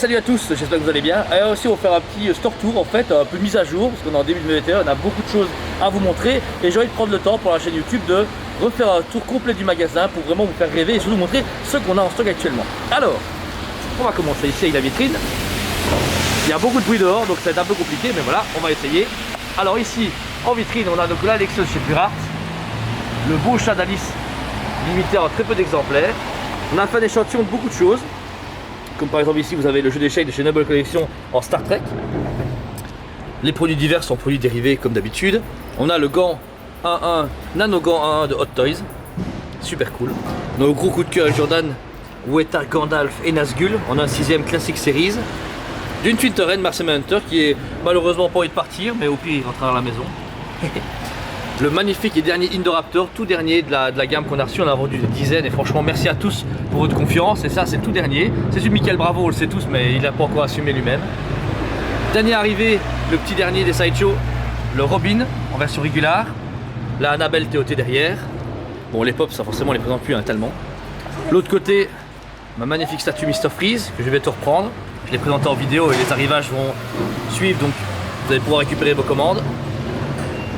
salut à tous, j'espère que vous allez bien. Et aussi on va faire un petit store tour en fait, un peu de mise à jour, parce qu'on est en début de été, on a beaucoup de choses à vous montrer. Et j'ai envie de prendre le temps pour la chaîne YouTube de refaire un tour complet du magasin pour vraiment vous faire rêver et surtout vous montrer ce qu'on a en stock actuellement. Alors, on va commencer ici avec la vitrine. Il y a beaucoup de bruit dehors, donc ça va être un peu compliqué, mais voilà, on va essayer. Alors ici, en vitrine, on a donc la Lexus chez Pure Art, le beau chat d'Alice, limité en très peu d'exemplaires. On a fait un échantillon de beaucoup de choses. Comme par exemple ici vous avez le jeu d'échecs de chez Noble Collection en Star Trek. Les produits divers sont produits dérivés comme d'habitude. On a le gant 1.1, Nano Gant 1.1 de Hot Toys. Super cool. Nos gros coup de cœur Jordan, Weta, Gandalf et Nazgul. On a un 6ème Classic Series. D'une Twinterend Marseille Hunter qui est malheureusement pas envie de partir, mais au pire il rentrera à la maison. Le magnifique et dernier Indoraptor, tout dernier de la gamme qu'on a reçu, on a vendu des dizaines et franchement merci à tous pour votre confiance. Et ça c'est le tout dernier, c'est du Michael Bravo, on le sait tous mais il n'a pas encore assumé lui-même. Dernier arrivé, le petit dernier des Sideshow, le Robin en version régulière, la Annabelle TOT derrière. Bon les pops ça forcément on les présente plus tellement. L'autre côté, ma magnifique statue Mr Freeze que je vais te reprendre. Je l'ai présenté en vidéo et les arrivages vont suivre donc vous allez pouvoir récupérer vos commandes.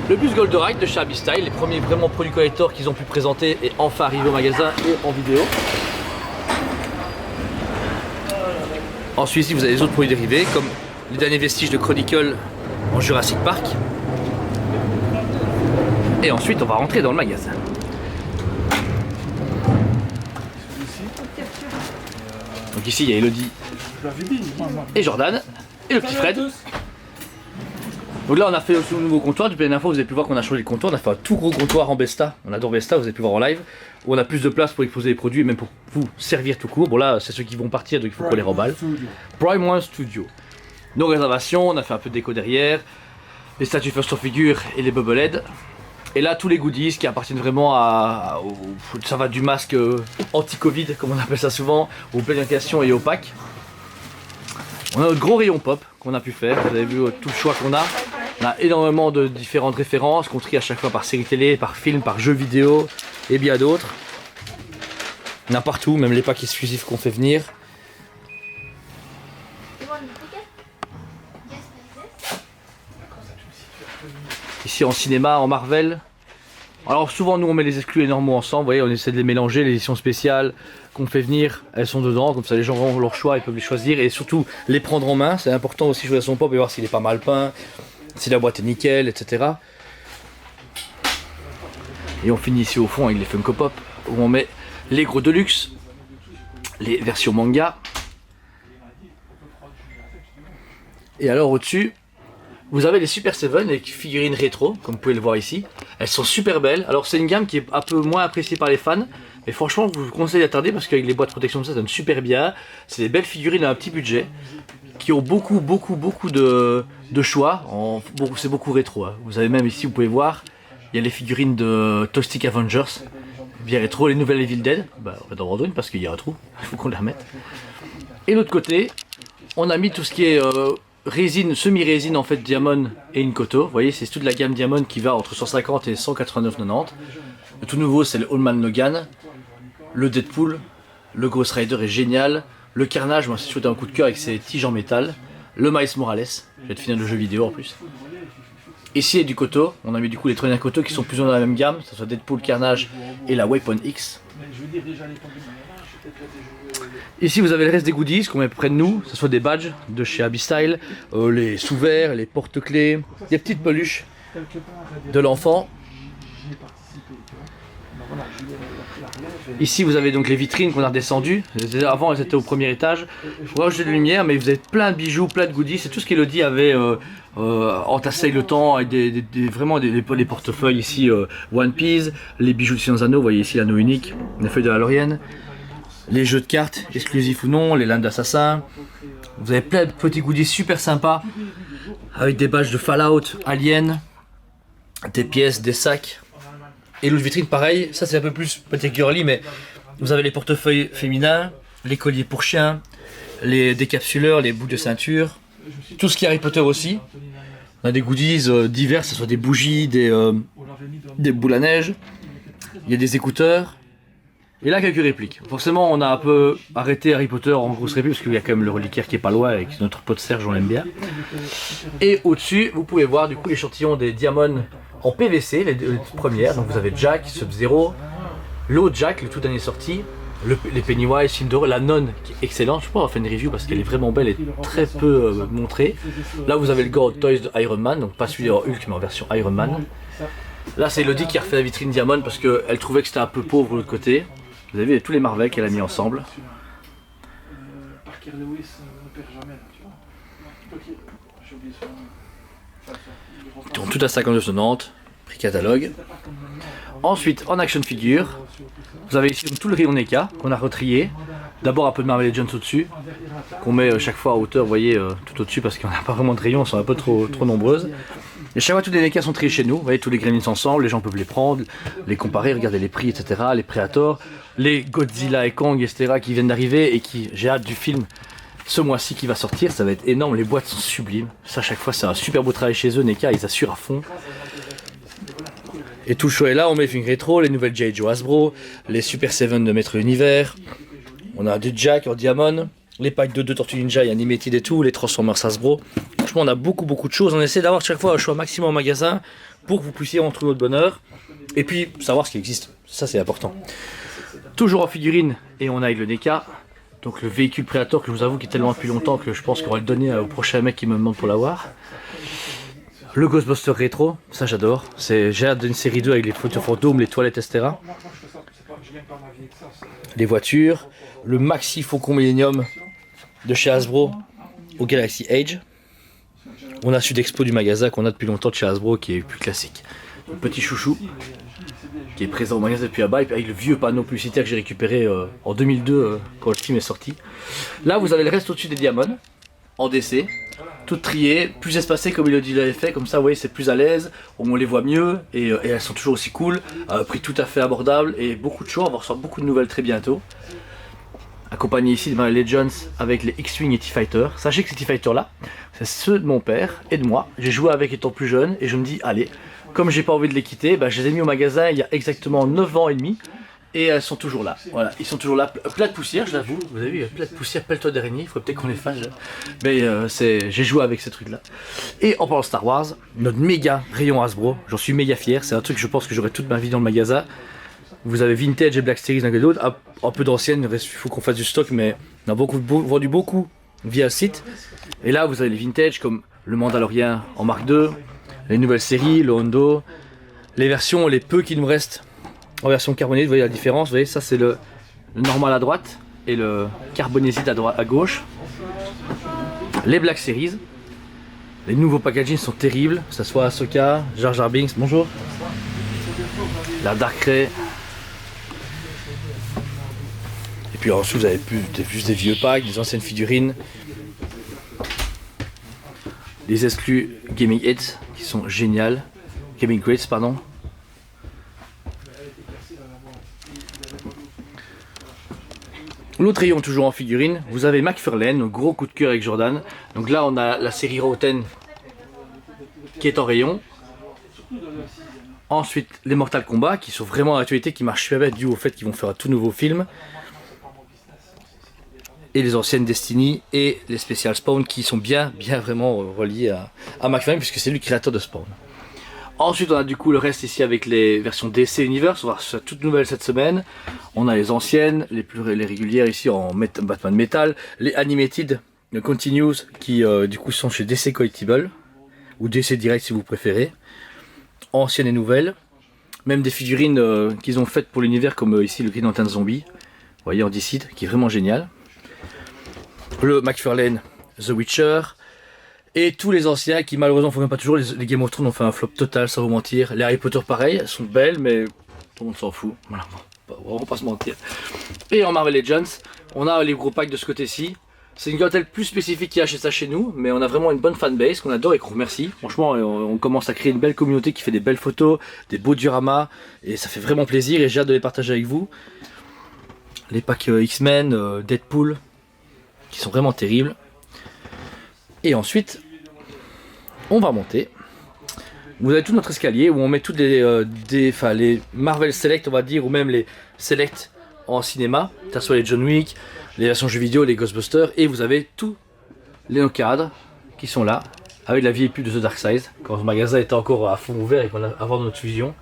Le bus Golderite de chez Abyss Style, les premiers vraiment produits collector qu'ils ont pu présenter et enfin arriver au magasin et en vidéo. Ensuite ici vous avez les autres produits dérivés comme les derniers vestiges de Chronicle en Jurassic Park. Et ensuite on va rentrer dans le magasin. Donc ici il y a Elodie et Jordan et le petit Fred. Donc là on a fait aussi un nouveau comptoir, depuis la dernière fois vous avez pu voir qu'on a changé le comptoir, on a fait un tout gros comptoir en Besta, on adore Besta, vous avez pu voir en live, où on a plus de place pour exposer les produits et même pour vous servir tout court. Bon là c'est ceux qui vont partir donc il faut qu'on les remballe. Prime One Studio. Nos réservations, on a fait un peu de déco derrière, les statues First of Figure et les Bubblehead. Et là tous les goodies qui appartiennent vraiment ça va du masque anti-Covid comme on appelle ça souvent, aux planifications et aux packs. On a notre gros rayon pop qu'on a pu faire, vous avez vu tout le choix qu'on a. On a énormément de différentes références qu'on trie à chaque fois par série télé, par film, par jeu vidéo et bien d'autres. On a partout, même les packs exclusifs qu'on fait venir. Ici en cinéma, en Marvel. Alors souvent nous on met les exclus et normaux ensemble, vous voyez on essaie de les mélanger, les éditions spéciales qu'on fait venir, elles sont dedans, comme ça les gens ont leur choix, ils peuvent les choisir et surtout les prendre en main, c'est important aussi de choisir son pop et voir s'il est pas mal peint, si la boîte est nickel, etc. Et on finit ici au fond avec les Funko Pop, où on met les gros Deluxe, les versions manga. Et alors au-dessus, vous avez les Super 7 avec figurines rétro, comme vous pouvez le voir ici. Elles sont super belles. Alors c'est une gamme qui est un peu moins appréciée par les fans. Mais franchement, je vous conseille d'attarder parce qu'avec les boîtes de protection ça donne super bien. C'est des belles figurines à un petit budget. Qui ont beaucoup de choix. C'est beaucoup rétro. Hein. Vous avez même ici, vous pouvez voir, il y a les figurines de Toxic Avengers. Bien rétro, les nouvelles Evil Dead. Bah, on va en vendre une parce qu'il y a un trou. Il faut qu'on les remette. Et de l'autre côté, on a mis tout ce qui est... résine, semi-résine en fait Diamond et Inkoto, vous voyez c'est toute la gamme Diamond qui va entre 150 et 189,90. Le tout nouveau c'est le Allman Logan, le Deadpool, le Ghost Rider est génial, le Carnage, moi c'est surtout un coup de cœur avec ses tiges en métal, le Miles Morales, je vais te finir le jeu vidéo en plus. Ici il y a du Koto, on a mis du coup les traîneurs Koto qui sont plus ou moins dans la même gamme, que ce soit Deadpool, Carnage et la Weapon X. Ici vous avez le reste des goodies qu'on met près de nous, que ce soit des badges de chez Abyss Style, les sous-verts, les porte-clés, des petites peluches de l'enfant. Ici vous avez donc les vitrines qu'on a redescendues, avant elles étaient au premier étage. Je vous rajoute de lumière mais vous avez plein de bijoux, plein de goodies, c'est tout ce qu'Elodie avait entassé le temps avec vraiment les portefeuilles ici One Piece, les bijoux de Sciences Anneaux, vous voyez ici l'anneau unique, les feuilles de la Lorienne. Les jeux de cartes, exclusifs ou non, les lames d'assassin. Vous avez plein de petits goodies super sympas avec des badges de Fallout, Alien, des pièces, des sacs. Et l'autre vitrine pareil, ça c'est un peu plus petit girly mais vous avez les portefeuilles féminins, les colliers pour chiens, les décapsuleurs, les boucles de ceinture, tout ce qui est Harry Potter aussi. On a des goodies divers, que ce soit des bougies, des boules à neige, il y a des écouteurs. Et là, quelques répliques. Forcément, on a un peu arrêté Harry Potter en grosse réplique, parce qu'il y a quand même le reliquaire qui est pas loin, avec notre pote Serge, on l'aime bien. Et au-dessus, vous pouvez voir du coup l'échantillon des Diamond en PVC, les premières. Donc vous avez Jack, Sub-Zero, l'autre Jack, le tout dernier sorti, les Pennywise, film d'horreur, la nonne qui est excellente. Je pense qu'on va faire une review parce qu'elle est vraiment belle et très peu montrée. Là, vous avez le God Toys de Iron Man, donc pas celui de Hulk, mais en version Iron Man. Là, c'est Elodie qui a refait la vitrine Diamond parce qu'elle trouvait que c'était un peu pauvre de l'autre côté. Vous avez vu tous les Marvel qu'elle a mis ensemble. Ils tournent tout à 59,90, prix catalogue. Ensuite, en action figure, vous avez ici tout le rayon NECA qu'on a retrié. D'abord un peu de Marvel Legends au-dessus, qu'on met chaque fois à hauteur, vous voyez, tout au-dessus parce qu'on n'a pas vraiment de rayons, elles sont un peu trop nombreuses. Et chaque fois, tous les NECA sont triés chez nous. Vous voyez, tous les Gremlins ensemble, les gens peuvent les prendre, les comparer, regarder les prix, etc. Les Predators, les Godzilla et Kong, etc. qui viennent d'arriver et qui, j'ai hâte du film ce mois-ci qui va sortir. Ça va être énorme, les boîtes sont sublimes. Ça, chaque fois, c'est un super beau travail chez eux. NECA, ils assurent à fond. Et tout le show est là, on met les figurines rétro, les nouvelles G.I. Joe Hasbro, les Super 7 de Maître Univers. On a du Jack en Diamond, les packs de 2 Tortues Ninja et Animated et tout, les Transformers Hasbro. Franchement, on a beaucoup de choses. On essaie d'avoir chaque fois un choix maximum en magasin pour que vous puissiez en trouver votre bonheur. Et puis, savoir ce qui existe. Ça, c'est important. Toujours en figurine, et on a le NECA. Donc le véhicule Predator que je vous avoue qui est tellement depuis longtemps que je pense qu'on va le donner au prochain mec qui me demande pour l'avoir. Le Ghostbuster rétro, ça j'adore. J'ai hâte d'une série 2 avec les photos fantômes, les toilettes, etc. Les voitures, le Maxi Faucon Millennium de chez Hasbro au Galaxy Age. On a celui d'expo du magasin qu'on a depuis longtemps de chez Hasbro qui est plus classique. Le petit chouchou qui est présent au magasin depuis là-bas, et puis avec le vieux panneau publicitaire que j'ai récupéré en 2002 quand le film est sorti. Là vous avez le reste au-dessus des Diamond en DC, toutes triées, plus espacées comme Elodie l'avait fait, comme ça vous voyez c'est plus à l'aise, on les voit mieux et elles sont toujours aussi cool, à un prix tout à fait abordable et beaucoup de choix, on va recevoir beaucoup de nouvelles très bientôt. Accompagné ici de les Legends avec les X-Wing et T-Fighter. Sachez que ces T-Fighter là, c'est ceux de mon père et de moi. J'ai joué avec étant plus jeune et je me dis allez, comme j'ai pas envie de les quitter, bah, je les ai mis au magasin il y a exactement 9 ans et demi. Et elles sont toujours là, voilà, ils sont toujours là, plein de poussière, je l'avoue, vous avez vu, plein de poussière, pelle-toi d'araignée, il faut peut-être qu'on les fasse, mais j'ai joué avec ces trucs là. Et en parlant de Star Wars, notre méga rayon Hasbro, j'en suis méga fier, c'est un truc que je pense que j'aurai toute ma vie dans le magasin. Vous avez Vintage et Black Series d'un côté de l'autre, un peu d'anciennes, il faut qu'on fasse du stock, mais on a vendu beaucoup via le site. Et là vous avez les Vintage comme le Mandalorian en Mark II, les nouvelles séries, le Hondo, les versions, les peu qui nous restent en version carbonée, vous voyez la différence, vous voyez ça c'est le normal à droite et le carbonésite à gauche. Les Black Series, les nouveaux packaging sont terribles, que ce soit Ahsoka, Jar Jar Binks, bonjour, la Dark Ray. Et puis ensuite vous avez plus des vieux packs, des anciennes figurines, les exclus Gaming Hits qui sont géniales, Gaming Crates pardon. L'autre rayon toujours en figurine, vous avez McFarlane, gros coup de cœur avec Jordan. Donc là on a la série Roten qui est en rayon. Ensuite les Mortal Kombat qui sont vraiment à l'actualité, qui marchent super bien dû au fait qu'ils vont faire un tout nouveau film. Et les anciennes Destiny et les Special Spawn qui sont bien vraiment reliés à McFarlane puisque c'est lui le créateur de Spawn. Ensuite on a du coup le reste ici avec les versions DC Universe, on va voir toutes nouvelles cette semaine. On a les anciennes, les régulières ici en Batman Metal, les Animated, le Continues qui du coup sont chez DC Collectible ou DC Direct si vous préférez. Anciennes et nouvelles, même des figurines qu'ils ont faites pour l'univers comme ici le Green Lantern Zombie, vous voyez en DC qui est vraiment génial. Le McFarlane The Witcher. Et tous les anciens qui malheureusement ne fonctionnent pas toujours, les Game of Thrones ont fait un flop total sans vous mentir. Les Harry Potter pareil, elles sont belles mais tout le monde s'en fout, voilà, on va pas se mentir. Et en Marvel Legends, on a les gros packs de ce côté-ci. C'est une clientèle plus spécifique qui achète ça chez nous, mais on a vraiment une bonne fanbase qu'on adore et qu'on remercie. Franchement, on commence à créer une belle communauté qui fait des belles photos, des beaux dioramas, et ça fait vraiment plaisir et j'ai hâte de les partager avec vous. Les packs X-Men, Deadpool, qui sont vraiment terribles. Et ensuite, on va monter. Vous avez tout notre escalier où on met toutes les Marvel Select, on va dire, ou même les Select en cinéma, que ce soit les John Wick, les versions jeux vidéo, les Ghostbusters, et vous avez tous les cadres qui sont là, avec la vieille pub de The Dark Side, quand ce magasin était encore à fond ouvert et qu'on a avant notre fusion.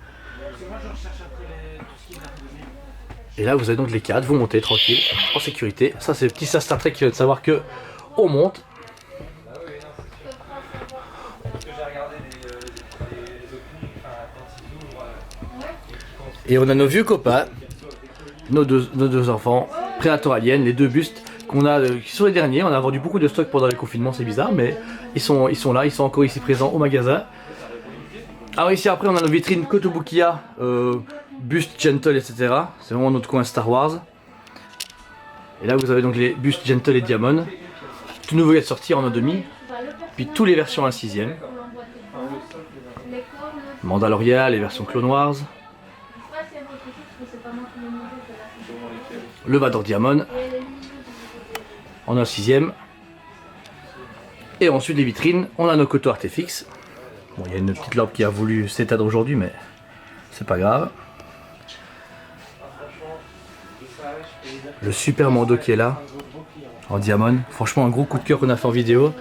Et là vous avez donc les cadres, vous montez tranquille, en sécurité. Ça c'est le petit Star Trek qui vient de savoir que on monte. Et on a nos vieux copains, nos deux enfants, Predator Alien, les deux bustes qu'on a, qui sont les derniers. On a vendu beaucoup de stocks pendant les confinements, c'est bizarre, mais ils sont là, ils sont encore ici présents au magasin. Alors ici après on a nos vitrines Kotobukiya, bustes Gentle, etc. C'est vraiment notre coin Star Wars. Et là vous avez donc les bustes Gentle et Diamond. Tout nouveau qui est sorti en an demi. Puis toutes les versions à 6ème. Mandalorian, les versions Clone Wars. Le Vador Diamond en un 6ème. Et ensuite les vitrines, on a nos Koto Artefix. Bon, il y a une petite lampe qui a voulu s'éteindre aujourd'hui, mais c'est pas grave. Le Super Mando qui est là, en Diamond. Franchement, un gros coup de cœur qu'on a fait en vidéo.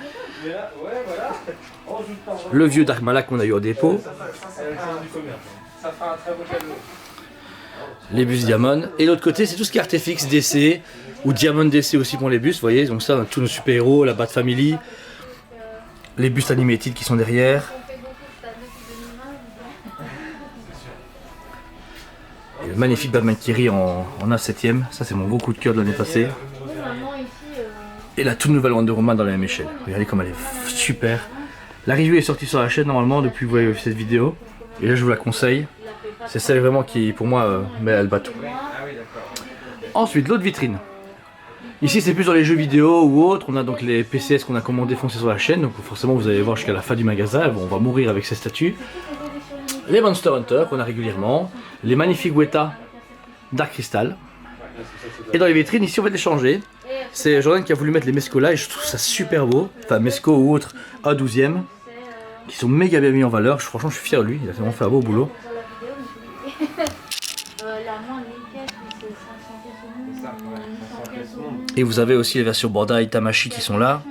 Le vieux Dark Malak qu'on a eu au dépôt. Les bus Diamond. Et l'autre côté, c'est tout ce qui est Artefix DC ou Diamond DC aussi pour les bus. Vous voyez, donc ça, on a tous nos super-héros, la Bat Family, les bus animated qui sont derrière. Et le magnifique Batman Kiri en 1/7ème. Ça, c'est mon gros coup de cœur de l'année passée. Et la toute nouvelle Wonder Woman dans la même échelle. Regardez comme elle est super. La review est sortie sur la chaîne normalement depuis que vous avez vu cette vidéo. Et là, je vous la conseille. C'est celle vraiment qui, pour moi, elle bat tout. Ensuite, l'autre vitrine. Ici, c'est plus dans les jeux vidéo ou autres. On a donc les PCS qu'on a commandé foncés sur la chaîne. Donc forcément, vous allez voir jusqu'à la fin du magasin. Bon, on va mourir avec ces statues. Les Monster Hunter qu'on a régulièrement. Les magnifiques Weta Dark Crystal. Et dans les vitrines, ici, on va les changer. C'est Jordan qui a voulu mettre les Mesco là et je trouve ça super beau. Enfin, Mesco ou autres à 12ème. Qui sont méga bien mis en valeur. Franchement, je suis fier de lui. Il a vraiment fait un beau boulot. Et vous avez aussi les versions Bandai Tamashii qui sont là.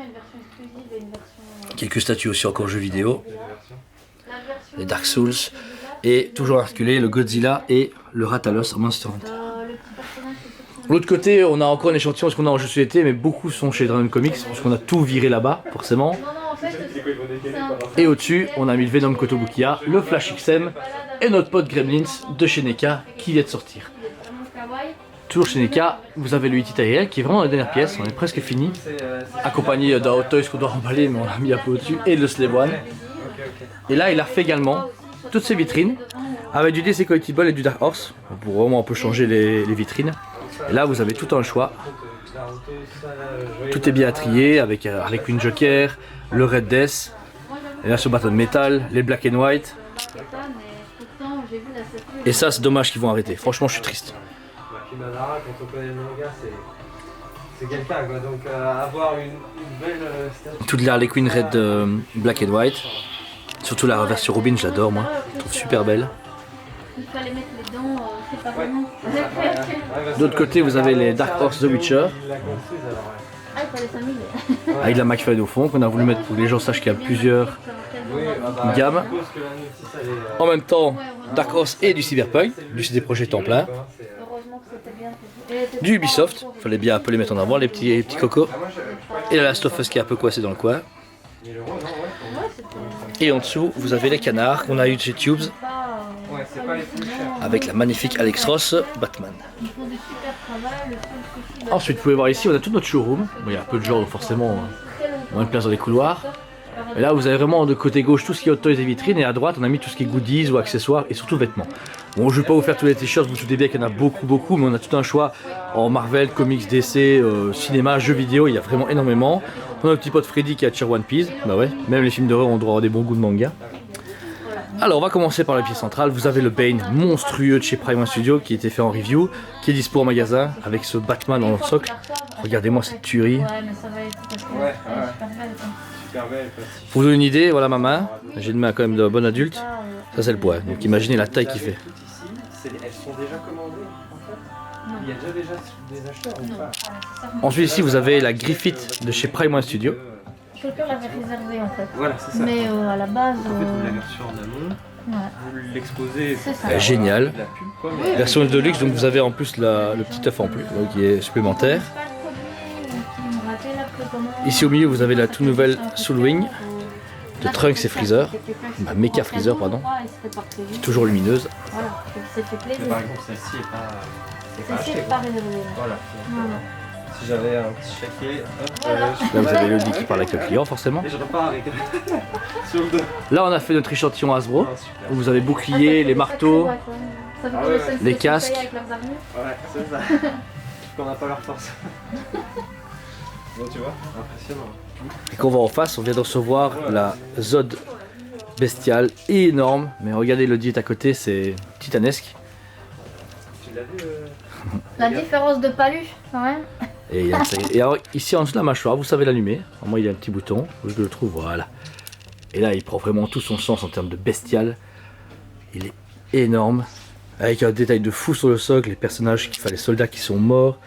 Quelques statues aussi encore jeux vidéo. Les Dark Souls. Et toujours articulé le Godzilla et le Rathalos en Monster Hunter. L'autre côté, on a encore un échantillon parce qu'on a en jeu sur l'été, mais beaucoup sont chez Dragon Comics parce qu'on a tout viré là-bas, forcément. Et au-dessus, on a mis le Venom Kotobukiya, le Flash XM et notre pote Gremlins de chez NECA qui vient de sortir. Toujours chez NECA, vous avez le Ititael qui est vraiment la dernière pièce, on est presque fini. Accompagné d'un Hot Toys qu'on doit remballer, mais on l'a mis un peu au-dessus, et le Slave One. Et là, il a refait également toutes ces vitrines avec du DC Collectible et du Dark Horse pour vraiment un peu changer les vitrines. Et là, vous avez tout un choix. Tout est bien trié avec Harley Quinn Joker, le Red Death, les versions Batman Metal, les Black and White. Et ça, c'est dommage qu'ils vont arrêter. Franchement, je suis triste. Toute la Harley Quinn Red Black and White. Surtout la version Robin, je l'adore moi. Je trouve super belle. D'autre côté, vous avez les Dark Horse The Witcher. Avec la McFadden au fond, qu'on a voulu mettre pour que les gens sachent qu'il y a plusieurs gammes. En même temps, Dark Horse et du Cyberpunk, du CD Projekt en plein. Du Ubisoft, il fallait bien un peu les mettre en avant, les petits cocos. Et la Last of Us qui est un peu coincé dans le coin. Et en dessous, vous avez les canards qu'on a eu chez Tubes. Avec la magnifique Alex Ross Batman. Ensuite, vous pouvez voir ici, on a tout notre showroom. Bon, il y a un peu de gens, donc forcément, moins de place dans les couloirs. Et là, vous avez vraiment de côté gauche tout ce qui est Hot Toys et vitrines, et à droite, on a mis tout ce qui est goodies ou accessoires et surtout vêtements. Bon, je ne vais pas vous faire tous les t-shirts, vous vous doutez bien qu'il y en a beaucoup, mais on a tout un choix en Marvel, comics, DC, cinéma, jeux vidéo, il y a vraiment énormément. On a notre petit pote Freddy qui a tir One Piece, bah ouais, même les films d'horreur, on doit avoir des bons goûts de manga. Alors on va commencer par la pièce centrale, vous avez le Bane monstrueux de chez Prime One Studio qui a été fait en review, qui est dispo en magasin avec ce Batman dans le socle. Regardez-moi cette tuerie. Pour vous donner une idée, voilà ma main, j'ai une main quand même de bon adulte, ça c'est le poids, donc imaginez la taille qu'il fait. Elles sont déjà commandées en fait ? Il y a déjà des acheteurs ou pas? Ensuite ici vous avez la Griffith de chez Prime One Studio. Quelqu'un l'avait réservé en fait. Voilà, c'est ça. Mais à la base. En fait, vous l'avez reçu en amont, Ouais. vous l'exposez. C'est ça. Génial. La pub, quoi, mais... Version de luxe, donc vous avez en plus le petit œuf en plus, donc qui est supplémentaire. Ici au milieu vous avez la toute nouvelle Soulwing de Trunks et Freezer, Mecha Freezer pardon, qui est toujours lumineuse. Voilà, c'est fait plaisir. Mais par exemple, celle-ci est pas Celle-ci achetée. est pas réservée. Voilà. Voilà. Si j'avais un petit chéquier, hop, Voilà. Là vous avez Elodie qui parle avec le client forcément. et je repars avec sur le dos. Là on a fait notre échantillon Hasbro, Ah, super. où vous avez bouclier, les marteaux, les casques. Avec leurs armures. Ouais, c'est ça. Qu'on n'a pas leur force. Bon, tu vois, impressionnant. Et qu'on va en face, on vient de recevoir la Zod bestiale énorme, mais regardez Elodie est à côté, c'est titanesque. Tu l'as vu La différence de palu, quand même. Et alors ici en dessous de la mâchoire, vous savez l'allumer. Moi il y a un petit bouton, je le trouve, voilà. Et là il prend vraiment tout son sens en termes de bestial. Il est énorme, avec un détail de fou sur le socle, les personnages, les soldats qui sont morts.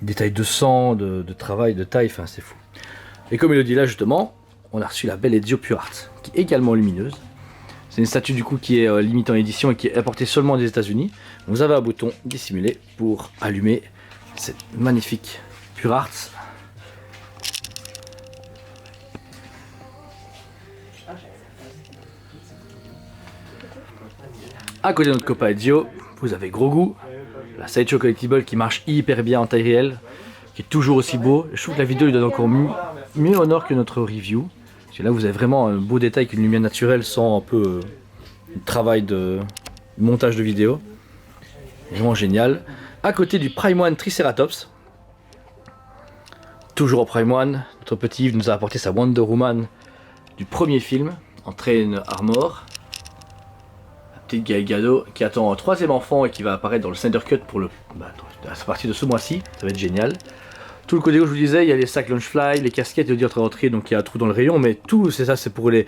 Détail de sang, de travail, de taille, enfin c'est fou. Et comme il le dit là justement, on a reçu la belle Ezio Pure Art, qui est également lumineuse. C'est une statue du coup qui est limitée en édition et qui est importée seulement des États-Unis. Vous avez un bouton dissimulé pour allumer cette magnifique Pure Art. À côté de notre copain Ezio, vous avez Grogu, la Sideshow Collectible qui marche hyper bien en taille réelle, qui est toujours aussi beau. Je trouve que la vidéo lui donne encore mieux honneur que notre review. Parce que là vous avez vraiment un beau détail avec une lumière naturelle sans un peu travail de montage de vidéo. Vraiment génial. À côté du Prime One Triceratops. Toujours au Prime One, notre petit Yves nous a apporté sa Wonder Woman du premier film, en Train Armor. La petite Gal Gadot qui attend un troisième enfant et qui va apparaître dans le Snyder Cut pour à partir de ce mois-ci. Ça va être génial. Tout le côté où je vous disais, il y a les sacs Launchfly, les casquettes de dire entre entrée, donc il y a un trou dans le rayon, mais tout c'est ça, c'est pour les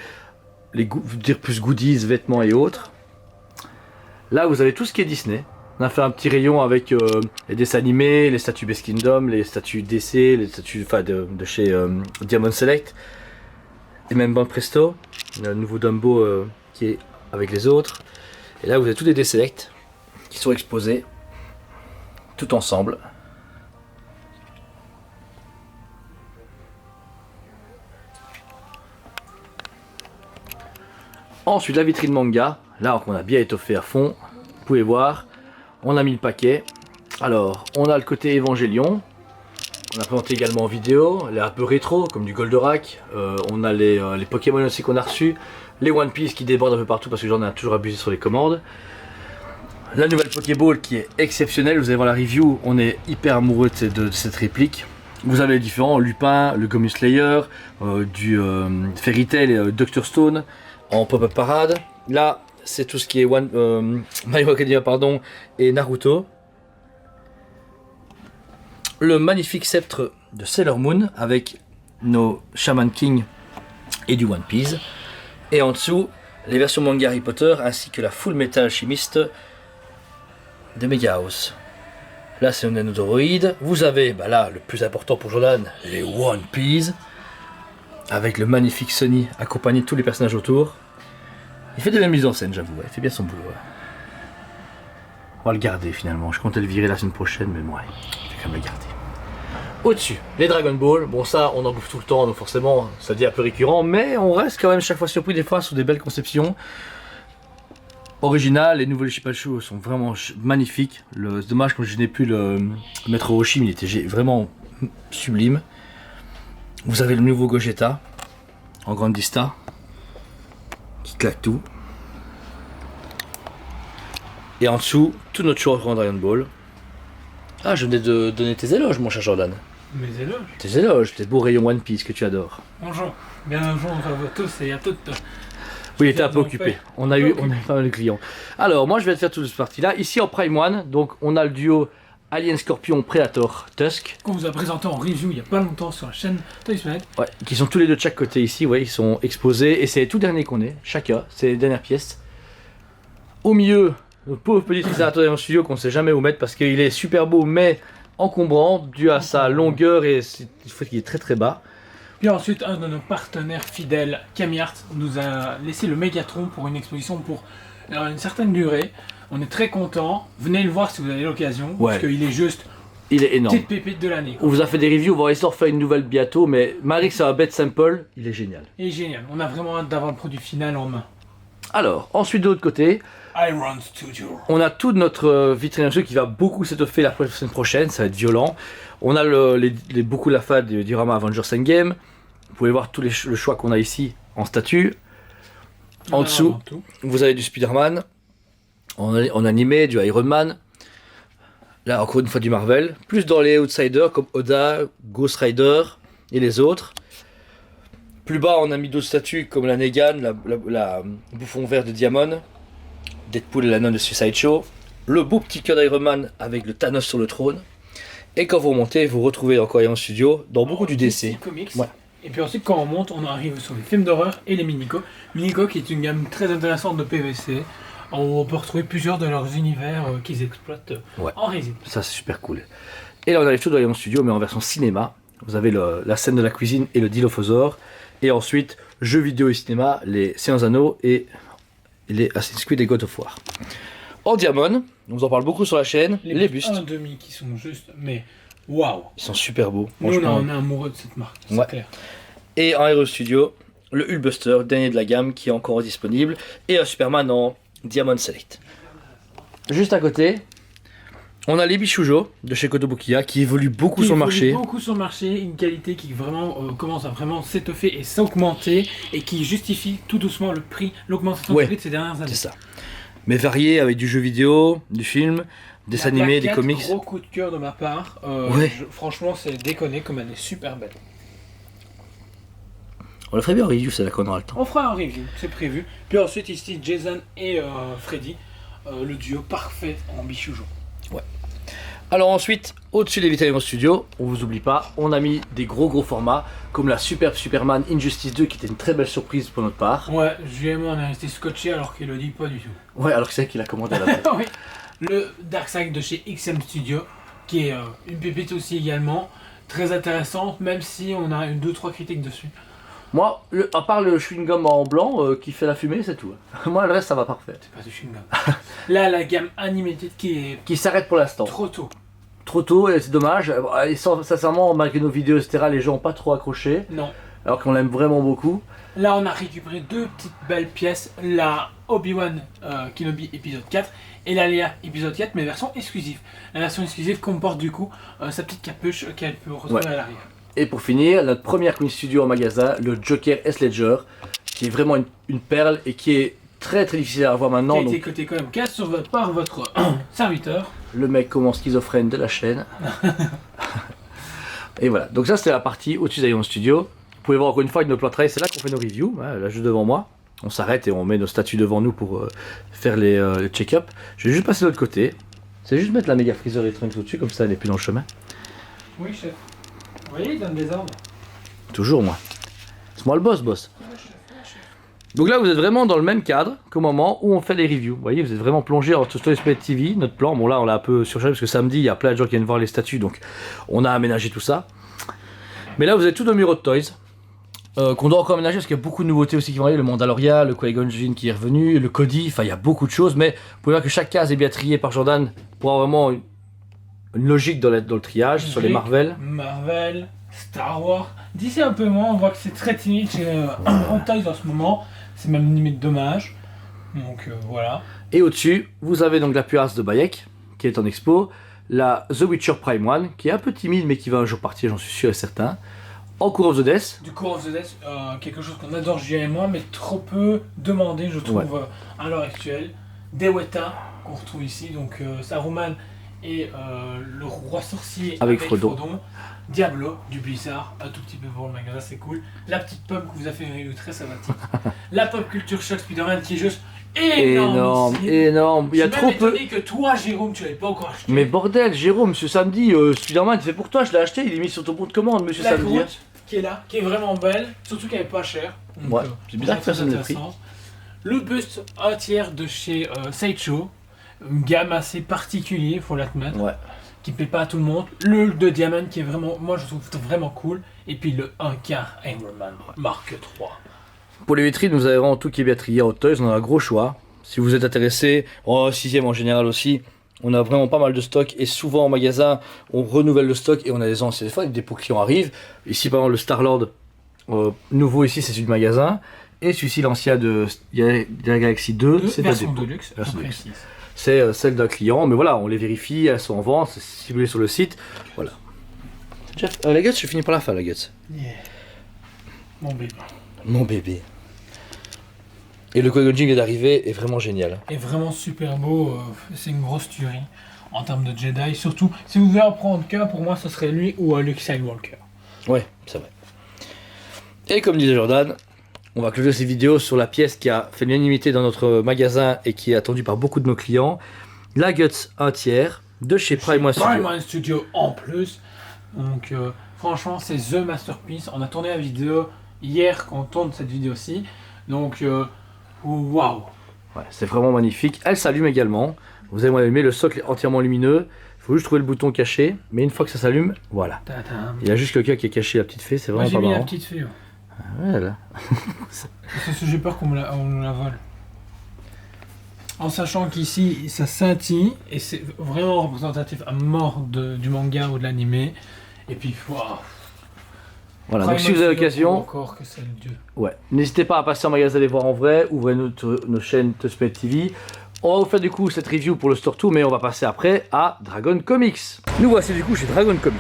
dire plus goodies, vêtements et autres. Là vous avez tout ce qui est Disney. On a fait un petit rayon avec les dessins animés, les statues Best Kingdom, les statues DC, les statues de chez Diamond Select. Et même Bon Presto, le nouveau Dumbo qui est avec les autres. Et là vous avez tous les D-Select qui sont exposés tout ensemble. Ensuite la vitrine manga, là on a bien étoffé à fond, vous pouvez voir, on a mis le paquet. Alors on a le côté Evangelion, on a présenté également en vidéo, les un peu rétro comme du Goldorak, on a les Pokémon aussi qu'on a reçus, les One Piece qui débordent un peu partout parce que j'en ai toujours abusé sur les commandes. La nouvelle Pokéball qui est exceptionnelle, vous allez voir la review, on est hyper amoureux de cette réplique. Vous avez les différents, Lupin, le Gomu Slayer, du Fairy Tail et Dr Stone en pop-up parade. Là, c'est tout ce qui est My Hero Academia pardon, et Naruto. Le magnifique sceptre de Sailor Moon avec nos Shaman King et du One Piece. Et en dessous, les versions manga Harry Potter ainsi que la Full Metal Chimiste de Mega House. Là, c'est un nanodroïde. Vous avez, là, le plus important pour Jordan, les One Piece. Avec le magnifique Sunny accompagné de tous les personnages autour. Il fait de la mise en scène, j'avoue, il fait bien son boulot. Ouais. On va le garder finalement, je comptais le virer la semaine prochaine, mais moi, je vais quand même le garder. Au-dessus, les Dragon Ball, bon ça on en bouffe tout le temps, donc forcément ça devient un peu récurrent, mais on reste quand même chaque fois surpris des fois sous des belles conceptions. Originales, les nouveaux Shipachu sont vraiment magnifiques. C'est dommage que je n'ai pu le mettre au Hoshi, mais il était vraiment sublime. Vous avez le nouveau Gogeta en grande vista qui claque tout. Et en dessous, tout notre show en Dragon Ball. Ah, je venais de donner tes éloges, mon cher Jordan. Mes éloges. Tes éloges, tes beaux rayons One Piece que tu adores. Bonjour. Bonjour à vous tous et à toutes. Oui, il était un peu occupé. On a eu pas mal de clients. Alors, moi, je vais te faire toute cette partie-là. Ici, en Prime One, donc, on a le duo Alien Scorpion Predator Tusk. Qu'on vous a présenté en review il y a pas longtemps sur la chaîne Toys Planet. Ouais, qui sont tous les deux de chaque côté ici. Ouais, ils sont exposés. Et c'est les tout derniers qu'on ait, chacun. C'est les dernières pièces. Au milieu, notre pauvre petit Triceratops en studio qu'on sait jamais où mettre parce qu'il est super beau mais encombrant dû à sa longueur et il faut qu'il est très très bas. Puis ensuite, un de nos partenaires fidèles, Cammy nous a laissé le Mégatron pour une exposition pour une certaine durée. On est très contents. Venez le voir si vous avez l'occasion. Ouais. Parce qu'il est juste Il est énorme. petite pépite de l'année. On vous a fait des reviews, on va essayer de faire une nouvelle bientôt, mais malgré que c'est un bête sample, il est génial. Il est génial. On a vraiment hâte d'avoir le produit final en main. Alors, ensuite de l'autre côté, Iron Studio. on a toute notre vitrine à jeu qui va beaucoup s'étoffer la semaine prochaine, ça va être violent. On a beaucoup la fade du diorama Avengers Endgame. Vous pouvez voir le choix qu'on a ici en statue. En dessous, vous avez du Spider-Man, en animé, du Iron Man. Là, encore une fois, du Marvel. Plus dans les outsiders comme Oda, Ghost Rider et les autres. Plus bas, on a mis d'autres statues comme la Negan, la bouffon vert de Diamond, Deadpool et la nonne de Suicide Show. Le beau petit cœur d'Iron Man avec le Thanos sur le trône. Et quand vous remontez, vous retrouvez encore Iron Studio dans beaucoup du DC. Comics. Ouais. Et puis ensuite, quand on monte, on arrive sur les films d'horreur et les Minico. Minico qui est une gamme très intéressante de PVC. On peut retrouver plusieurs de leurs univers qu'ils exploitent en résine. Ça, c'est super cool. Et là, on arrive tout dans Iron Studio, mais en version cinéma. Vous avez la scène de la cuisine et le Dilophosaure. Et ensuite, jeux vidéo et cinéma, les Seigneurs Anneaux et les Assassin's Creed et God of War. En Diamond, on vous en parle beaucoup sur la chaîne, les bustes. 1,5 qui sont juste, mais waouh! Ils sont super beaux. Nous, franchement. on est amoureux de cette marque, c'est Ouais. clair. Et en Hero Studio, le Hulkbuster, dernier de la gamme, qui est encore disponible. Et un Superman en Diamond Select. Juste à côté, on a les Bishujo de chez Kotobukiya qui évoluent beaucoup sur le marché. Beaucoup sur le marché, une qualité qui vraiment commence à vraiment s'étoffer et s'augmenter et qui justifie tout doucement le prix, l'augmentation Ouais. du prix de ces dernières années. C'est ça. Mais varié avec du jeu vidéo, du film, des La animés, des plaquette, comics. Gros coup de cœur de ma part. Ouais. Franchement, c'est déconné comme elle est super belle. On le ferait bien en review, c'est là qu'on aura le temps. On fera un review, c'est prévu. Puis ensuite ici Jason et Freddy, le duo parfait en Bishujo. Alors ensuite, au-dessus des vitrines studio, on vous oublie pas, on a mis des gros formats comme la Superbe Superman Injustice 2 qui était une très belle surprise pour notre part. Ouais, Julien et moi on est resté scotché alors qu'il le dit pas du tout. Ouais, alors que c'est qu'il a commandé à la base. Oui. Le Darkseid de chez XM Studio, qui est une pépite aussi également, très intéressante, même si on a 2-3 critiques dessus. Moi, à part le chewing-gum en blanc qui fait la fumée, c'est tout. Moi, le reste, ça va parfait. C'est pas du chewing-gum. Là, la gamme Animated qui est Qui s'arrête pour l'instant. trop tôt. Trop tôt, et c'est dommage. Et sincèrement, malgré nos vidéos, etc., les gens n'ont pas trop accroché. Non. Alors qu'on l'aime vraiment beaucoup. Là, on a récupéré 2 petites belles pièces, la Obi-Wan Kenobi épisode 4 et la Leia épisode 4, mais version exclusive. La version exclusive comporte du coup sa petite capuche qu'elle peut retrouver à l'arrière. Et pour finir, notre première Queen Studio en magasin, le Joker S-Ledger, qui est vraiment une perle et qui est très difficile à avoir maintenant. Qui a été Donc, coté quand même 4 par votre serviteur. le mec comme en schizophrène de la chaîne. Et voilà, donc ça c'était la partie au-dessus d'Iron Studio. Vous pouvez voir encore une fois avec nos plans de travail, c'est là qu'on fait nos reviews, hein, là juste devant moi. On s'arrête et on met nos statues devant nous pour faire les check-up. Je vais juste passer de l'autre côté. C'est juste mettre la méga freezer et Trunks au-dessus, comme ça elle n'est plus dans le chemin. Oui, chef. Vous voyez, il donne des ordres. Toujours moi. C'est moi le boss. Donc là vous êtes vraiment dans le même cadre qu'au moment où on fait les reviews. Vous voyez, vous êtes vraiment plongé en Toy Story TV, notre plan. Bon là on l'a un peu surchargé parce que samedi il y a plein de gens qui viennent voir les statues, donc on a aménagé tout ça. Mais là vous êtes tout dans Muro de Toys. Qu'on doit encore aménager parce qu'il y a beaucoup de nouveautés aussi qui vont arriver, le Mandalorian, le Qui-Gon Jinn qui est revenu, le Cody, enfin il y a beaucoup de choses, mais vous pouvez voir que chaque case est bien triée par Jordan pour avoir vraiment une logique dans le triage sur les Marvel. Marvel, Star Wars. D'ici un peu moins, on voit que c'est très timide chez Hot Toys en ce moment. C'est même limite dommage. Donc voilà. Et au-dessus, vous avez donc la Puas de Bayek qui est en expo, la The Witcher Prime 1 qui est un peu timide mais qui va un jour partir, j'en suis sûr et certain. En Cour of the Death. Du Core of the Death, quelque chose qu'on adore Julien et moi, mais trop peu demandé, je trouve, à l'heure actuelle. Dewetta, qu'on retrouve ici, donc Saruman et le roi sorcier avec Frodon. Diablo, du Blizzard, un tout petit peu pour le magasin, c'est cool. La petite pomme que vous a fait une review très sympathique. La pop culture Shock Spider-Man qui est juste énorme. Il y a trop peu. Que toi, Jérôme, tu l'avais pas encore acheté. Mais bordel, Jérôme, ce samedi, Spider-Man, c'est pour toi, je l'ai acheté, il est mis sur ton bon de commande, monsieur la samedi. Groot, qui est là, qui est vraiment belle, surtout qu'elle est pas chère. Donc, Ouais, c'est bizarre que personne ne l'ait pris. Le buste entière de chez Sideshow, une gamme assez particulière, faut l'admettre. Ouais. Qui plaît pas à tout le monde. Le de Diamond qui est vraiment, moi je trouve vraiment cool. Et puis le 1/4 Ironman Mark 3. Pour les vitrines, vous avez vraiment tout qui est bien trié à Hot Toys, on a un gros choix. Si vous êtes intéressé, en 6ème en général aussi, on a vraiment pas mal de stock et souvent en magasin, on renouvelle le stock et on a des anciens. Des fois, des pots clients arrivent. Ici, par exemple, le Star-Lord nouveau ici, c'est celui du magasin. Et celui-ci, l'ancien de Galaxy 2, c'est version de luxe, version de luxe. C'est celle d'un client, mais voilà, on les vérifie, elles sont en vente, c'est ciblé sur le site. Voilà. Jeff, la Guts, je finis par la fin, la Guts. Yeah. Mon bébé. Mon bébé. Et le Qui-Gon Jinn est d'arriver est vraiment génial. Est vraiment super beau, c'est une grosse tuerie en termes de Jedi. Surtout, si vous devez en prendre qu'un, pour moi, ce serait lui ou Luke Skywalker. Ouais, c'est vrai. Et comme disait Jordan, on va clôturer cette vidéo sur la pièce qui a fait l'unanimité dans notre magasin et qui est attendue par beaucoup de nos clients. La Guts 1/3 de chez Prime Studio. Prime Studio en plus. Donc franchement, c'est The Masterpiece. On a tourné la vidéo hier quand on tourne cette vidéo-ci. Donc waouh. Ouais, c'est vraiment magnifique. Elle s'allume également. Vous avez allumé, le socle est entièrement lumineux. Il faut juste trouver le bouton caché. Mais une fois que ça s'allume, voilà. Il y a juste quelqu'un qui est caché, la petite fée. C'est vraiment Moi, pas j'ai mis marrant. la petite fée. Ouais. Voilà. Parce que j'ai peur qu'on me la vole. En sachant qu'ici, ça scintille et c'est vraiment représentatif à mort du manga ou de l'animé. Et puis, waouh. Voilà, donc si vous avez l'occasion, encore que c'est le dieu. Ouais, n'hésitez pas à passer en magasin les voir en vrai, ouvrez nos chaînes Touchpad TV. On va vous faire du coup cette review pour le Store Tour, mais on va passer après à Dragon Comics. Nous voici du coup chez Dragon Comics.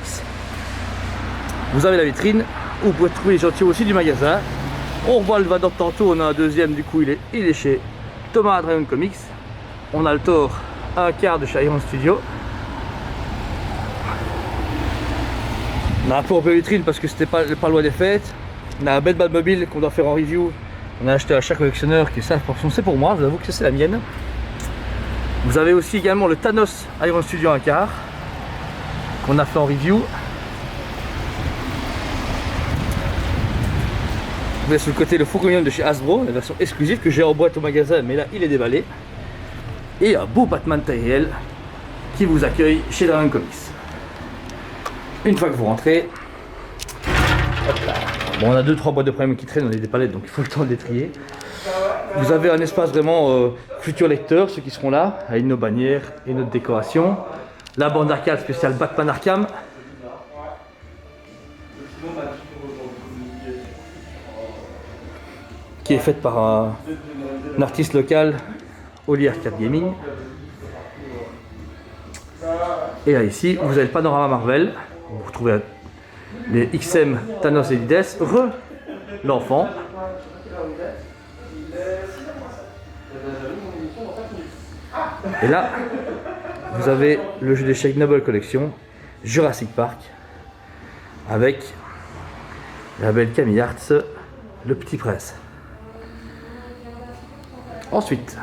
Vous avez la vitrine, où vous pouvez trouver les échantillons aussi du magasin. On revoit le Vador tantôt, on a un deuxième, du coup il est chez Thomas Dragon Comics. On a le Thor 1/4 de chez Iron Studio. On a un peu en vitrine parce que c'était pas loin des fêtes. On a un bête Batmobile qu'on doit faire en review. On a acheté à chaque collectionneur qui est ça, c'est pour moi, je vous avoue que c'est la mienne. Vous avez aussi également le Thanos Iron Studio 1/4 qu'on a fait en review. Vous avez sur le côté le Fauconium de chez Hasbro, la version exclusive que j'ai en boîte au magasin, mais là il est déballé. Et un beau Batman taille réelle qui vous accueille chez Dragon Comics. Une fois que vous rentrez, hop là. Bon, on a 2-3 boîtes de premium qui traînent, on a des palettes donc il faut le temps de les trier. Vous avez un espace vraiment futur lecteur, ceux qui seront là, avec nos bannières et notre décoration. La bande arcade spéciale Batman Arkham. Qui est faite par un artiste local, Oli Arcade Gaming. Et là ici, vous avez le panorama Marvel. Vous retrouvez les XM Thanos et Lides, l'enfant. Et là, vous avez le jeu d'échecs Noble Collection, Jurassic Park, avec la belle Camille Arts, le Petit Prince. Ensuite,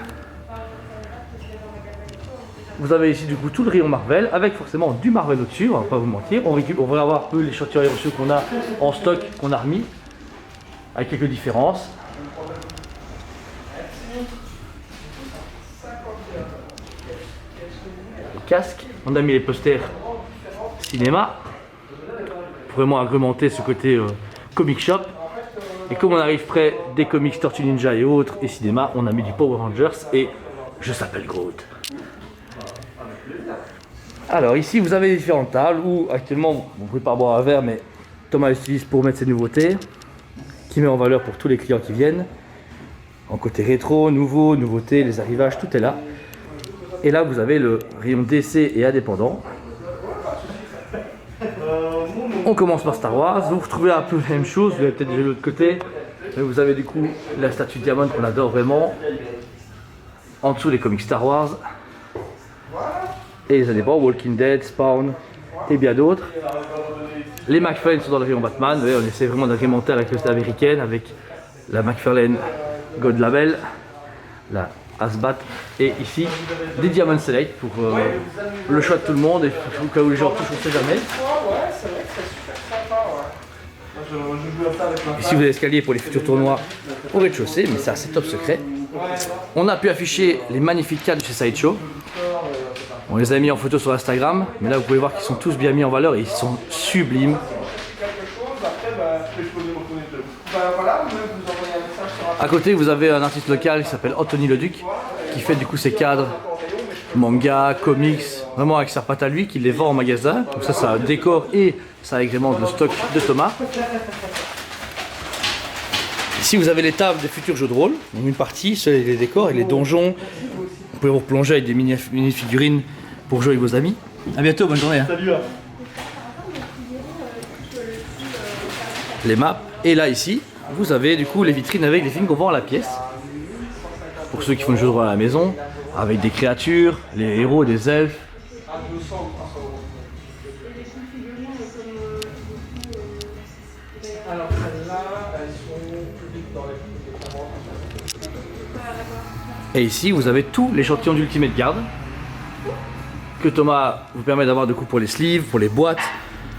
vous avez ici du coup tout le rayon Marvel avec forcément du Marvel au-dessus, on va pas vous mentir. On va avoir un peu l'échantillon reçu qu'on a en stock, qu'on a remis, avec quelques différences. Le casque, on a mis les posters cinéma pour vraiment agrémenter ce côté comic shop. Et comme on arrive près des comics Tortue Ninja et autres et cinéma, on a mis du Power Rangers et je s'appelle Groot. Alors ici vous avez différentes tables où actuellement vous ne pouvez pas boire un verre, mais Thomas utilise pour mettre ses nouveautés, qui met en valeur pour tous les clients qui viennent. En côté rétro, nouveau, nouveautés, les arrivages, tout est là. Et là vous avez le rayon DC et indépendant. On commence par Star Wars, vous retrouvez un peu la même chose, vous avez peut-être déjà de l'autre côté. Mais vous avez du coup la statue de Diamond qu'on adore vraiment. En dessous les comics Star Wars. Et les indépendants, Walking Dead, Spawn et bien d'autres. Les McFarlane sont dans le rayon Batman, voyez, on essaie vraiment d'agrémenter avec la société américaine, avec la McFarlane God Label, la Asbat et ici des Diamond Select pour le choix de tout le monde et au cas où les gens touchent, on ne sait jamais. Ici vous avez l'escalier pour les futurs tournois au rez-de-chaussée, mais c'est assez top secret. On a pu afficher les magnifiques cadres de chez Sideshow. On les a mis en photo sur Instagram, mais là vous pouvez voir qu'ils sont tous bien mis en valeur et ils sont sublimes. À côté vous avez un artiste local qui s'appelle Anthony Leduc, qui fait du coup ses cadres, manga, comics, vraiment avec sa patte à lui, qui les vend en magasin. Donc ça décore et ça agrémente le stock de Thomas. Ici vous avez les tables des futurs jeux de rôle, donc une partie, c'est les décors et les donjons. Vous pouvez vous replonger avec des mini-figurines pour jouer avec vos amis. A bientôt, bonne journée. Hein. Salut. Les maps. Et là ici, vous avez du coup les vitrines avec les films qu'on vend à la pièce. Pour ceux qui font le jeu de rôle à la maison, avec des créatures, les héros, des elfes. Et ici, vous avez tout l'échantillon d'Ultimate Guard que Thomas vous permet d'avoir de coup pour les sleeves, pour les boîtes,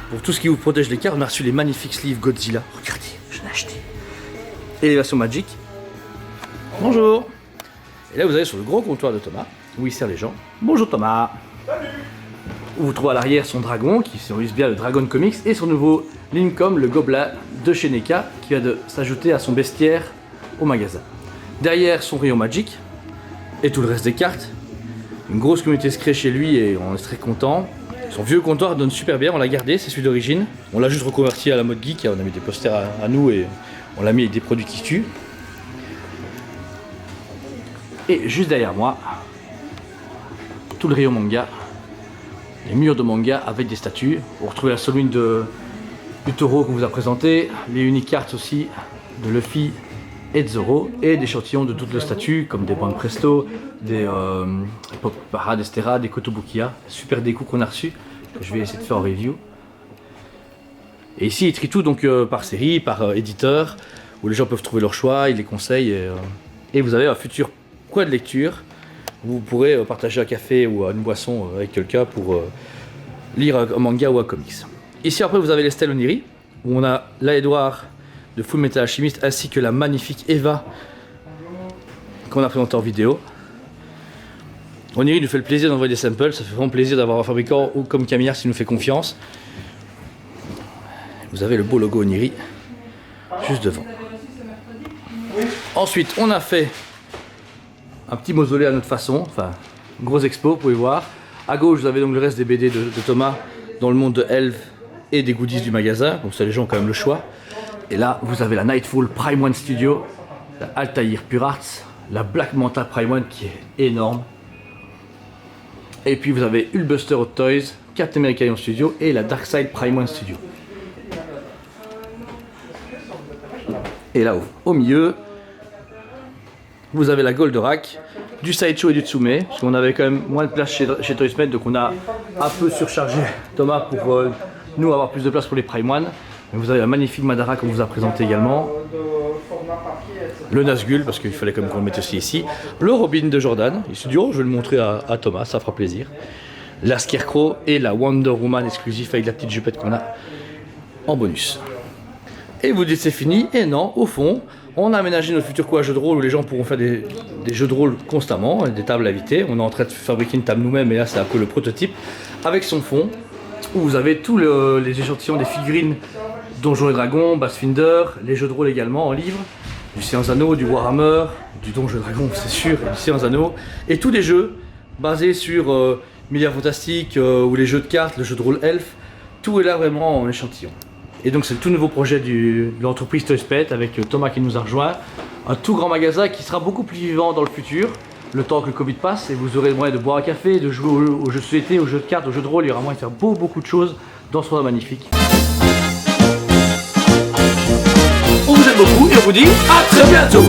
pour tout ce qui vous protège les cartes. On a reçu les magnifiques sleeves Godzilla. Regardez, je l'ai acheté. Et les versions Magic. Bonjour. Et là, vous avez sur le gros comptoir de Thomas, où il sert les gens. Bonjour Thomas. Salut. Vous trouvez à l'arrière son dragon, qui symbolise bien le Dragon Comics, et son nouveau Lincoln, le gobelin de chez NECA, qui vient de s'ajouter à son bestiaire au magasin. Derrière son rayon Magic, et tout le reste des cartes. Une grosse communauté se crée chez lui et on est très content. Son vieux comptoir donne super bien, on l'a gardé, c'est celui d'origine. On l'a juste reconverti à la mode geek, on a mis des posters à nous et on l'a mis avec des produits qui tuent. Et juste derrière moi, tout le rayon manga, les murs de manga avec des statues. Vous retrouvez la Solwyn du taureau qu'on vous a présenté, les uniques cartes aussi de Luffy et de Zoro, et des échantillons de toutes les statues comme des bandes Presto, des Pop Parade, etc., des Kotobukiya, super déco qu'on a reçu, que je vais essayer de faire en review. Et ici il trie tout donc par série, par éditeur, où les gens peuvent trouver leur choix, ils les conseillent, et vous avez un futur coin de lecture, où vous pourrez partager un café ou une boisson avec quelqu'un pour lire un manga ou un comics. Ici après vous avez les stèles Oniri, où on a la Edouard de Full Metal Alchemist ainsi que la magnifique Eva qu'on a présentée en vidéo. Oniri nous fait le plaisir d'envoyer des samples, ça fait vraiment plaisir d'avoir un fabricant ou comme Camillard qui nous fait confiance. Vous avez le beau logo Oniri juste devant. Ensuite on a fait un petit mausolée à notre façon, enfin une grosse expo, vous pouvez voir. À gauche vous avez donc le reste des BD de Thomas dans le monde de Elf et des goodies du magasin, donc ça les gens ont quand même le choix. Et là, vous avez la Nightfall Prime One Studio, la Altair Pure Arts, la Black Manta Prime One qui est énorme. Et puis vous avez Hulkbuster Hot Toys, Captain America Ion Studio et la Darkseid Prime One Studio. Et là, au milieu, vous avez la Goldorak, du Sideshow et du Tsume, parce qu'on avait quand même moins de place chez Toysmith, donc on a un peu surchargé Thomas pour nous avoir plus de place pour les Prime One. Vous avez la magnifique Madara qu'on vous a présenté également, le Nazgul parce qu'il fallait quand même qu'on le mette aussi ici, le Robin de Jordan, il se dit oh je vais le montrer à Thomas, ça fera plaisir, la Scarecrow et la Wonder Woman exclusif avec la petite jupette qu'on a en bonus. Et vous dites c'est fini, et non, au fond, on a aménagé notre futur coin jeu de rôle où les gens pourront faire des jeux de rôle constamment, des tables invitées. On est en train de fabriquer une table nous-mêmes et là c'est un peu le prototype, avec son fond, où vous avez tous les échantillons des figurines Donjons et Dragons, Battlefinder, les jeux de rôle également en livre, du Seigneur des Anneaux, du Warhammer, du Donjons et Dragons c'est sûr, et du Seigneur des Anneaux, et tous des jeux basés sur Milliards Fantastiques ou les jeux de cartes, le jeu de rôle Elf, tout est là vraiment en échantillon. Et donc c'est le tout nouveau projet de l'entreprise Toysmith avec Thomas qui nous a rejoint, un tout grand magasin qui sera beaucoup plus vivant dans le futur, le temps que le Covid passe, et vous aurez le moyen de boire un café, de jouer aux jeux de société, aux jeux de cartes, aux jeux de rôle, il y aura moyen de faire beaucoup de choses dans ce endroit magnifique. On vous aime beaucoup et on vous dit à très bientôt.